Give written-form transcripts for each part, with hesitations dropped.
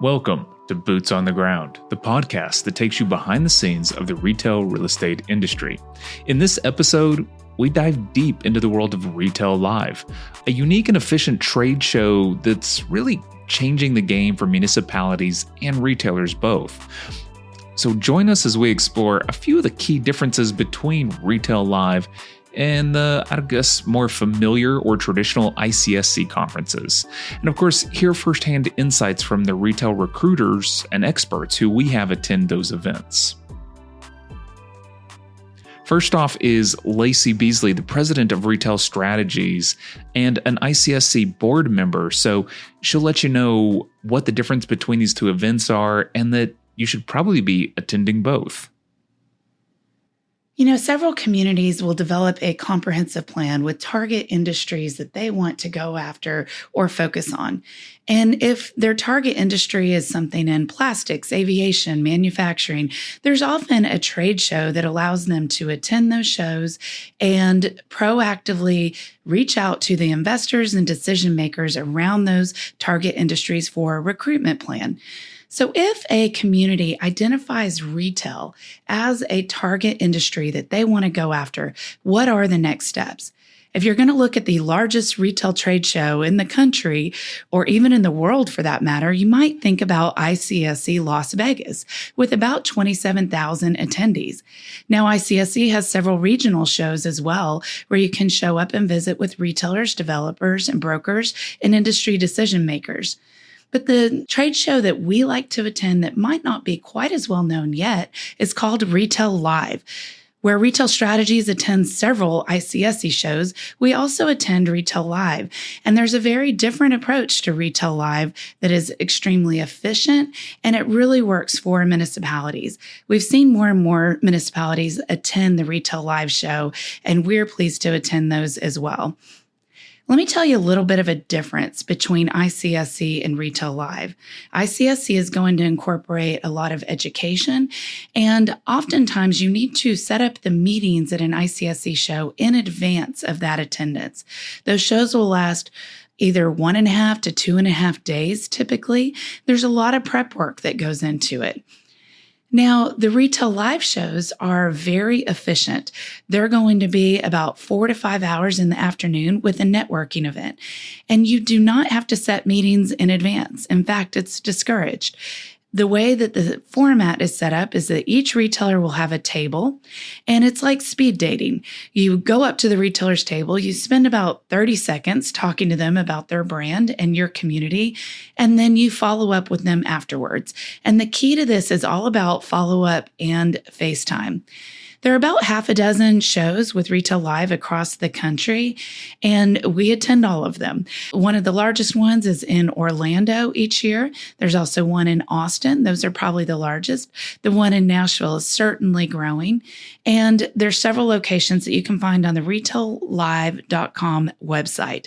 Welcome to Boots on the Ground, the podcast that takes you behind the scenes of the retail real estate industry. In this episode, we dive deep into the world of RetailLive, a unique and efficient trade show that's really changing the game for municipalities and retailers both. So join us as we explore a few of the key differences between RetailLive and the, more familiar or traditional ICSC conferences. And of course, hear firsthand insights from the retail recruiters and experts who we have attend those events. First off is Lacy Beasley, the president of Retail Strategies and an ICSC board member. So she'll let you know what the difference between these two events are and that you should probably be attending both. Several communities will develop a comprehensive plan with target industries that they want to go after or focus on. And if their target industry is something in plastics, aviation, manufacturing, there's often a trade show that allows them to attend those shows and proactively reach out to the investors and decision makers around those target industries for a recruitment plan. So if a community identifies retail as a target industry that they want to go after, what are the next steps? If you're going to look at the largest retail trade show in the country, or even in the world for that matter, you might think about ICSC Las Vegas with about 27,000 attendees. Now, ICSC has several regional shows as well, where you can show up and visit with retailers, developers, and brokers and industry decision makers. But the trade show that we like to attend that might not be quite as well known yet is called RetailLive. Where Retail Strategies attends several ICSC shows, we also attend RetailLive. And there's a very different approach to RetailLive that is extremely efficient, and it really works for municipalities. We've seen more and more municipalities attend the RetailLive show, and we're pleased to attend those as well. Let me tell you a little bit of a difference between ICSC and RetailLive. ICSC is going to incorporate a lot of education, and oftentimes you need to set up the meetings at an ICSC show in advance of that attendance. Those shows will last either 1.5 to 2.5 days typically. There's a lot of prep work that goes into it. Now, the RetailLive shows are very efficient. They're going to be about 4 to 5 hours in the afternoon with a networking event. And you do not have to set meetings in advance. In fact, it's discouraged. The way that the format is set up is that each retailer will have a table, and it's like speed dating. You go up to the retailer's table, you spend about 30 seconds talking to them about their brand and your community, and then you follow up with them afterwards. And the key to this is all about follow-up and FaceTime. There are about 6 shows with RetailLive across the country, and we attend all of them. One of the largest ones is in Orlando each year. There's also one in Austin. Those are probably the largest. The one in Nashville is certainly growing. And there's several locations that you can find on the RetailLive.com website.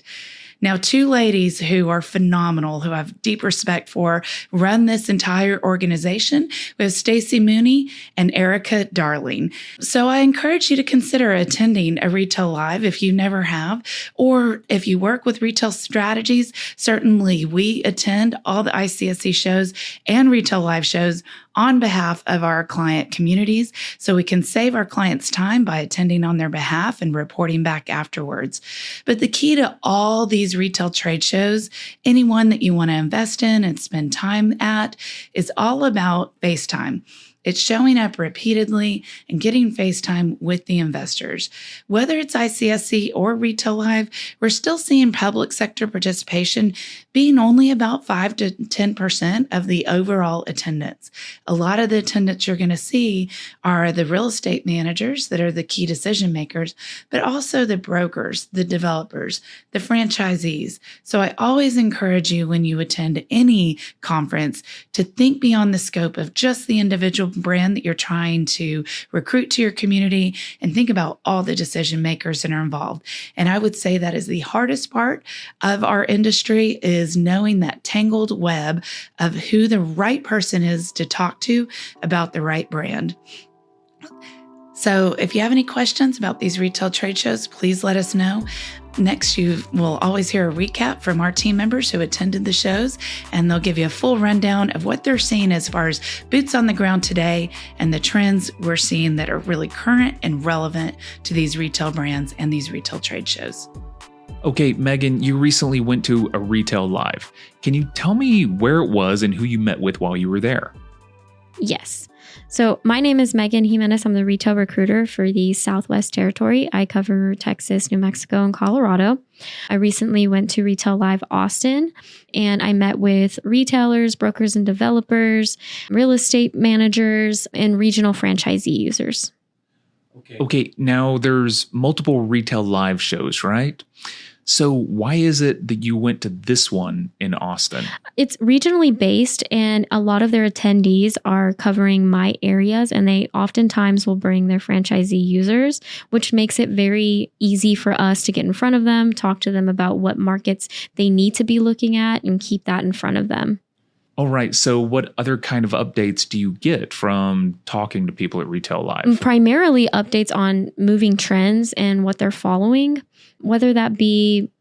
Now, 2 ladies who are phenomenal, who I have deep respect for, run this entire organization. We have Stacy Mooney and Erica Darling. So I encourage you to consider attending a RetailLive if you never have, or if you work with Retail Strategies. Certainly, we attend all the ICSC shows and RetailLive shows on behalf of our client communities, so we can save our clients time by attending on their behalf and reporting back afterwards. But the key to all these retail trade shows, any one that you want to invest in and spend time at, is all about FaceTime. It's showing up repeatedly and getting FaceTime with the investors. Whether it's ICSC or RetailLive, we're still seeing public sector participation being only about 5 to 10% of the overall attendance. A lot of the attendance you're going to see are the real estate managers that are the key decision makers, but also the brokers, the developers, the franchisees. So I always encourage you when you attend any conference to think beyond the scope of just the individual brand that you're trying to recruit to your community and think about all the decision makers that are involved. And I would say that is the hardest part of our industry, is knowing that tangled web of who the right person is to talk to about the right brand. So if you have any questions about these retail trade shows, please let us know. Next, you will always hear a recap from our team members who attended the shows, and they'll give you a full rundown of what they're seeing as far as boots on the ground today and the trends we're seeing that are really current and relevant to these retail brands and these retail trade shows. Okay, Megan, you recently went to a RetailLive. Can you tell me where it was and who you met with while you were there? Yes. So my name is Megan Jimenez. I'm the retail recruiter for the Southwest Territory. I cover Texas, New Mexico, and Colorado. I recently went to RetailLive Austin, and I met with retailers, brokers and developers, real estate managers, and regional franchisee users. Okay, now there's multiple RetailLive shows, right? So why is it that you went to this one in Austin? It's regionally based, and a lot of their attendees are covering my areas, and they oftentimes will bring their franchisee users, which makes it very easy for us to get in front of them, talk to them about what markets they need to be looking at, and keep that in front of them. All right. So what other kind of updates do you get from talking to people at RetailLive? Primarily updates on moving trends and what they're following, whether that be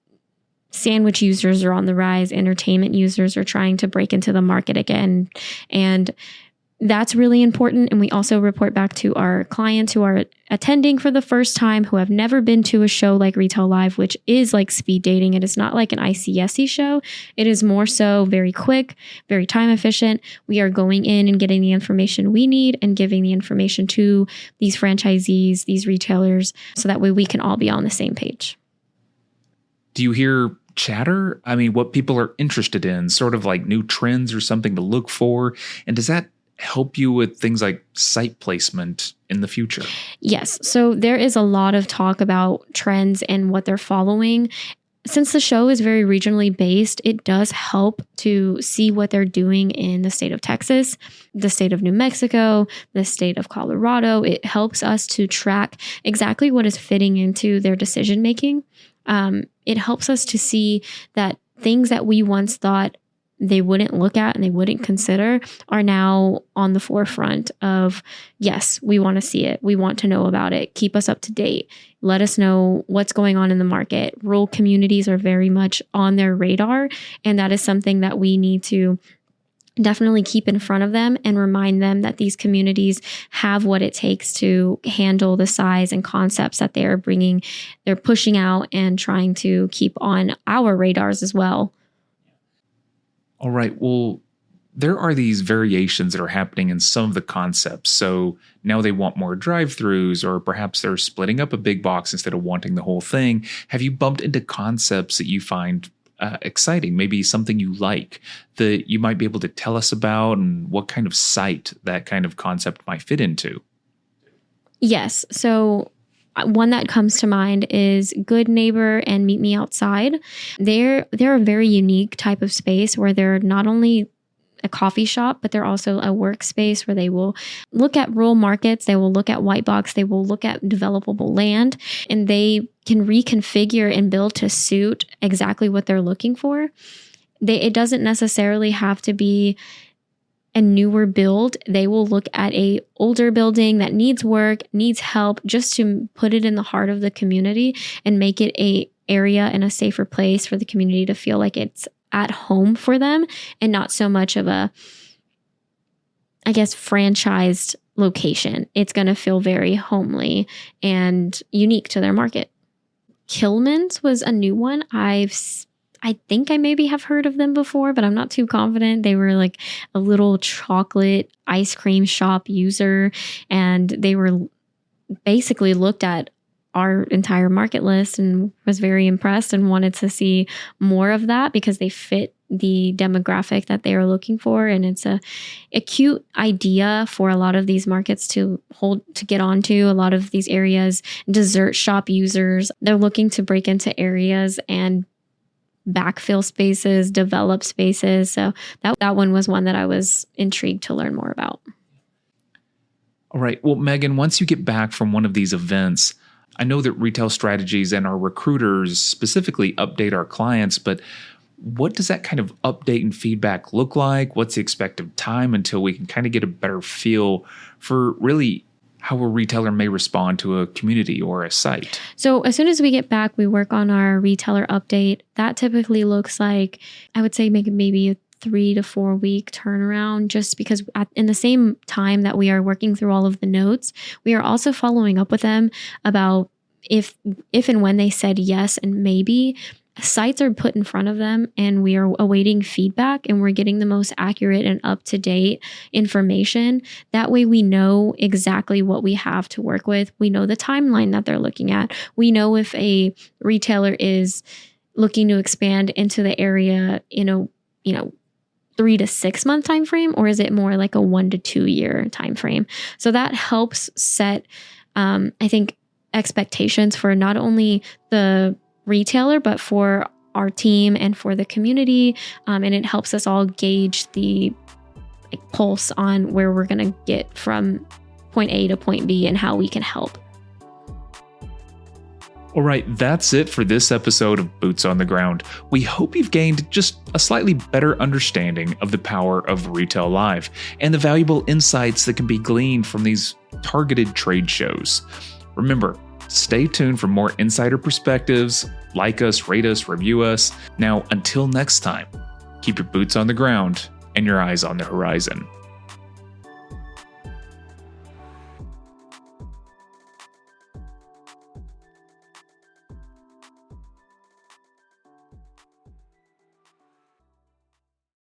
sandwich users are on the rise, entertainment users are trying to break into the market again. And that's really important. And we also report back to our clients who are attending for the first time, who have never been to a show like RetailLive, which is like speed dating. It is not like an ICSC show. It is more so very quick, very time efficient. We are going in and getting the information we need and giving the information to these franchisees, these retailers, so that way we can all be on the same page. Do you hear chatter? I mean, what people are interested in, sort of like new trends or something to look for? And does that help you with things like site placement in the future? Yes. So there is a lot of talk about trends and what they're following. Since the show is very regionally based, it does help to see what they're doing in the state of Texas, the state of New Mexico, the state of Colorado. It helps us to track exactly what is fitting into their decision making. It helps us to see that things that we once thought they wouldn't look at and they wouldn't consider are now on the forefront of, yes, we want to see it. We want to know about it. Keep us up to date. Let us know what's going on in the market. Rural communities are very much on their radar. And that is something that we need to definitely keep in front of them and remind them that these communities have what it takes to handle the size and concepts that they're pushing out and trying to keep on our radars as well. All right. Well, there are these variations that are happening in some of the concepts. So now they want more drive-throughs, or perhaps they're splitting up a big box instead of wanting the whole thing. Have you bumped into concepts that you find exciting? Maybe something you like that you might be able to tell us about, and what kind of site that kind of concept might fit into? Yes. So one that comes to mind is Good Neighbor and Meet Me Outside. They're a very unique type of space where they're not only a coffee shop, but they're also a workspace where they will look at rural markets, they will look at white box, they will look at developable land, and they can reconfigure and build to suit exactly what they're looking for. It doesn't necessarily have to be a newer build. They will look at a older building that needs work, needs help, just to put it in the heart of the community and make it a area and a safer place for the community to feel like it's at home for them, and not so much of a, I guess, franchised location. It's going to feel very homely and unique to their market. Kilman's was a new one. I think I maybe have heard of them before, but I'm not too confident. They were like a little chocolate ice cream shop user, and they were basically looked at our entire market list and was very impressed and wanted to see more of that because they fit the demographic that they are looking for. And it's a cute idea for a lot of these markets to get onto. A lot of these areas, dessert shop users, they're looking to break into areas and backfill spaces, develop spaces. So that one was one that I was intrigued to learn more about. All right. Well, Megan, once you get back from one of these events, I know that Retail Strategies and our recruiters specifically update our clients, but what does that kind of update and feedback look like? What's the expected time until we can kind of get a better feel for really how a retailer may respond to a community or a site? So as soon as we get back, we work on our retailer update. That typically looks like, I would say maybe a 3 to 4 week turnaround, just because in the same time that we are working through all of the notes, we are also following up with them about if and when they said yes and maybe. Sites are put in front of them and we are awaiting feedback, and we're getting the most accurate and up-to-date information. That way we know exactly what we have to work with. We know the timeline that they're looking at. We know if a retailer is looking to expand into the area in a 3 to 6 month time frame, or is it more like a 1 to 2 year time frame? So that helps set, I think, expectations for not only the retailer, but for our team and for the community. And it helps us all gauge the pulse on where we're going to get from point A to point B and how we can help. All right, that's it for this episode of Boots on the Ground. We hope you've gained just a slightly better understanding of the power of RetailLive and the valuable insights that can be gleaned from these targeted trade shows. Remember, stay tuned for more insider perspectives. Like us, rate us, review us. Now, until next time, keep your boots on the ground and your eyes on the horizon.